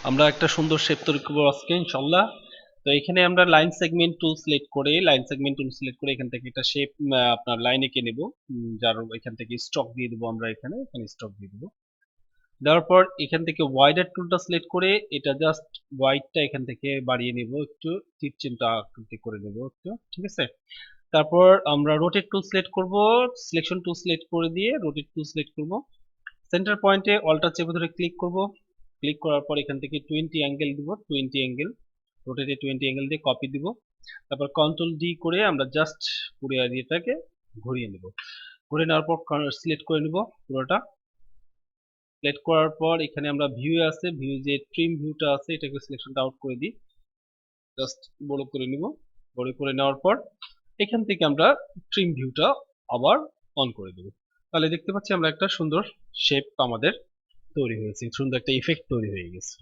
আমরা একটা সুন্দর শেপ তৈরি করবো আজকে ইনশাল্লাহ। তো এখানে আমরা লাইন সেগমেন্ট টুল সিলেক্ট করে এখান থেকে একটা শেপ আপনার লাইন এঁকে নেব। যার এখান থেকে স্টক দিয়ে দেবো, আমরা এখানে স্টক দিয়ে দেবো। দেওয়ার পর এখান থেকে ওয়াইডার টুলটা সিলেক্ট করে এটা জাস্ট ওয়াইডটা এখান থেকে বাড়িয়ে নেব একটু, তীর চিহ্নটা আকৃতি করে নেব একটু, ঠিক আছে। তারপর আমরা রোটেট টুল সিলেক্ট করব, সিলেকশন টুল সিলেক্ট করে দিয়ে রোটেট টুল সিলেক্ট করব। সেন্টার পয়েন্টে অল্টা চেপে ধরে ক্লিক করব। ক্লিক করার পর এখান থেকে 20 অ্যাঙ্গেল দিব, 20 অ্যাঙ্গেল, রোটেটে 20 অ্যাঙ্গেল দিয়ে কপি দিব। তারপর কন্ট্রোল ডি করে আমরা জাস্ট পুরো এরিয়াটাকে ঘুরিয়ে নেব। ঘুরে নেওয়ার পর সিলেক্ট করে নেব পুরোটা। সিলেক্ট করার পর এখানে আমরা ভিউ আছে, ভিউ যে ট্রিম ভিউটা আছে এটাকে সিলেকশনটা আউট করে দিই, জাস্ট বড় করে নিব। বড় করে নেওয়ার পর এখান থেকে আমরা ট্রিম ভিউটা আবার অন করে দেব। তাহলে দেখতে পাচ্ছি আমরা একটা সুন্দর শেপ আমাদের তৈরি হয়েছে, সুন্দর একটা ইফেক্ট তৈরি হয়ে গেছে।